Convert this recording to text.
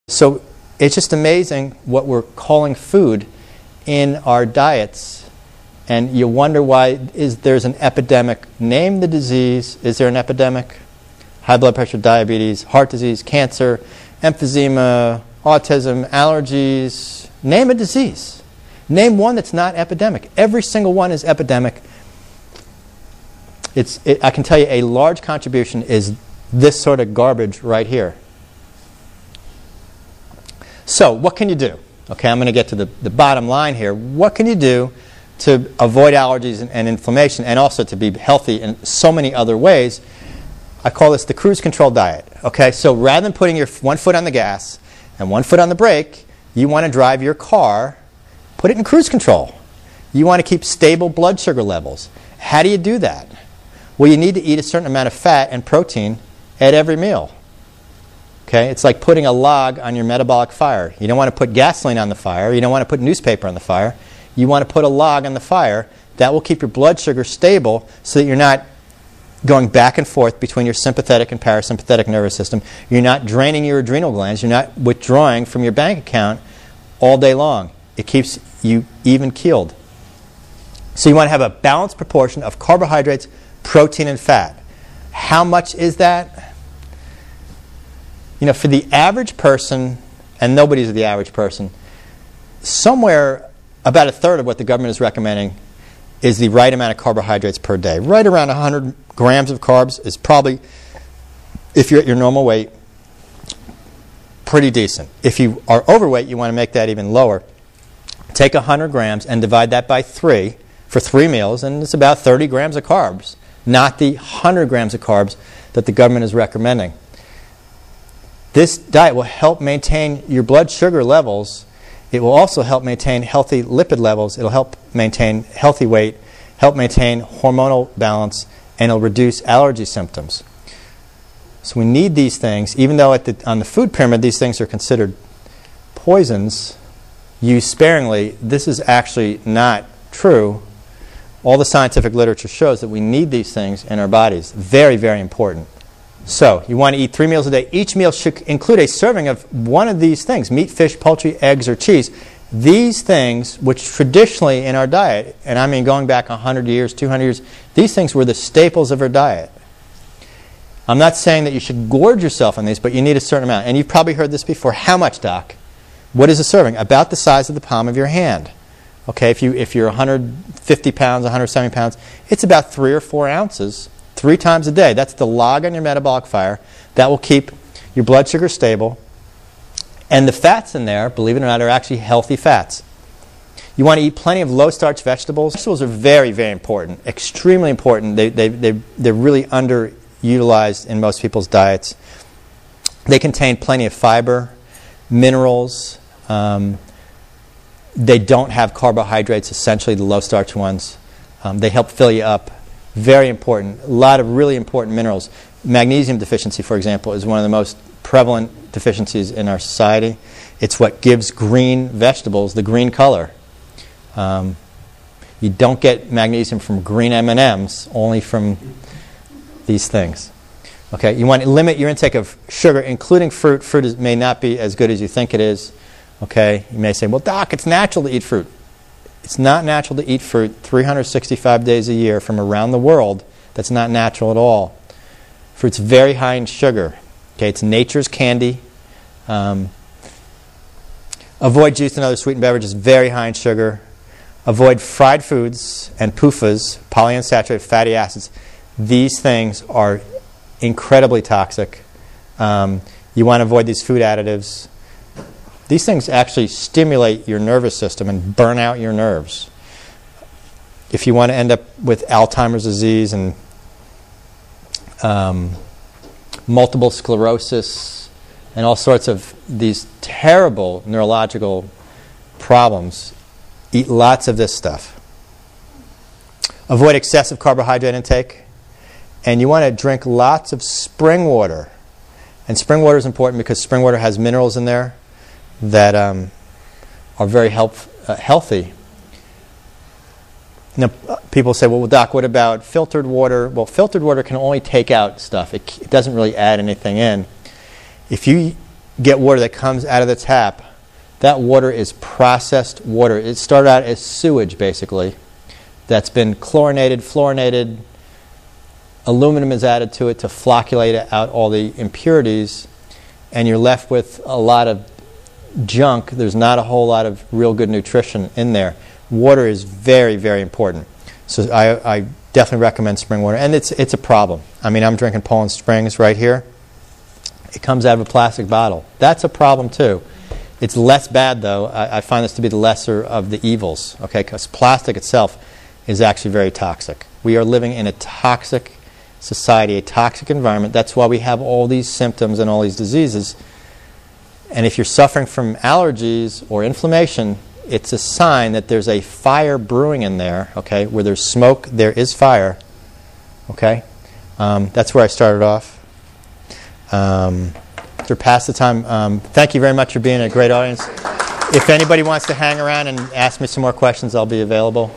So it's just amazing what we're calling food in our diets, and you wonder why there's an epidemic. Name the disease. Is there an epidemic? High blood pressure, diabetes, heart disease, cancer, emphysema, autism, allergies. Name a disease. Name one that's not epidemic. Every single one is epidemic. I can tell you a large contribution is this sort of garbage right here. So what can you do? Okay, I'm going to get to the bottom line here. What can you do to avoid allergies and inflammation, and also to be healthy in so many other ways? I call this the cruise control diet. Okay, so rather than putting your one foot on the gas and one foot on the brake, you want to drive your car, put it in cruise control. You want to keep stable blood sugar levels. How do you do that? Well, you need to eat a certain amount of fat and protein at every meal. Okay, it's like putting a log on your metabolic fire. You don't want to put gasoline on the fire. You don't want to put newspaper on the fire. You want to put a log on the fire. That will keep your blood sugar stable so that you're not going back and forth between your sympathetic and parasympathetic nervous system. You're not draining your adrenal glands. You're not withdrawing from your bank account all day long. It keeps you even-keeled. So you want to have a balanced proportion of carbohydrates, protein, and fat. How much is that? You know, for the average person, and nobody's the average person, somewhere about a third of what the government is recommending is the right amount of carbohydrates per day. Right around 100 grams of carbs is probably, if you're at your normal weight, pretty decent. If you are overweight, you want to make that even lower. Take 100 grams and divide that by 3 for 3 meals, and it's about 30 grams of carbs, not the 100 grams of carbs that the government is recommending. This diet will help maintain your blood sugar levels. It will also help maintain healthy lipid levels. It will help maintain healthy weight, help maintain hormonal balance, and it will reduce allergy symptoms. So we need these things. Even though on the food pyramid these things are considered poisons, used sparingly, this is actually not true. All the scientific literature shows that we need these things in our bodies. Very, very important. So you want to eat 3 meals a day. Each meal should include a serving of one of these things: meat, fish, poultry, eggs, or cheese. These things, which traditionally in our diet, and I mean going back 100 years, 200 years, these things were the staples of our diet. I'm not saying that you should gorge yourself on these, but you need a certain amount. And you've probably heard this before. How much, Doc? What is a serving? About the size of the palm of your hand. Okay, if you're 150 pounds, 170 pounds, it's about 3 or 4 ounces 3 times a day. That's the log on your metabolic fire. That will keep your blood sugar stable. And the fats in there, believe it or not, are actually healthy fats. You want to eat plenty of low-starch vegetables. Vegetables are very, very important, extremely important. They're really underutilized in most people's diets. They contain plenty of fiber, minerals. They don't have carbohydrates, essentially the low-starch ones. They help fill you up. Very important. A lot of really important minerals. Magnesium deficiency, for example, is one of the most prevalent deficiencies in our society. It's what gives green vegetables the green color. You don't get magnesium from green M&Ms, only from these things. Okay, you want to limit your intake of sugar, including fruit. Fruit may not be as good as you think it is. Okay, you may say, well, Doc, it's natural to eat fruit. It's not natural to eat fruit 365 days a year from around the world. That's not natural at all. Fruit's very high in sugar. Okay, it's nature's candy. Avoid juice and other sweetened beverages, very high in sugar. Avoid fried foods and PUFAs, polyunsaturated fatty acids. These things are incredibly toxic. You want to avoid these food additives. These things actually stimulate your nervous system and burn out your nerves. If you want to end up with Alzheimer's disease and multiple sclerosis and all sorts of these terrible neurological problems, eat lots of this stuff. Avoid excessive carbohydrate intake. And you want to drink lots of spring water. And spring water is important because spring water has minerals in there that are very healthy. Now, people say, well, Doc, what about filtered water? Well, filtered water can only take out stuff. It doesn't really add anything in. If you get water that comes out of the tap, that water is processed water. It started out as sewage, basically, that's been chlorinated, fluorinated. Aluminum is added to it to flocculate out all the impurities, and you're left with a lot of junk. There's not a whole lot of real good nutrition in there. Water is very, very important. So I definitely recommend spring water, and it's a problem. I mean, I'm drinking Poland Springs right here. It comes out of a plastic bottle. That's a problem too. It's less bad though. I find this to be the lesser of the evils, okay? Because plastic itself is actually very toxic. We are living in a toxic society, a toxic environment. That's why we have all these symptoms and all these diseases. And if you're suffering from allergies or inflammation, it's a sign that there's a fire brewing in there, okay? Where there's smoke, there is fire, okay? That's where I started off. Past the time. Thank you very much for being a great audience. If anybody wants to hang around and ask me some more questions, I'll be available.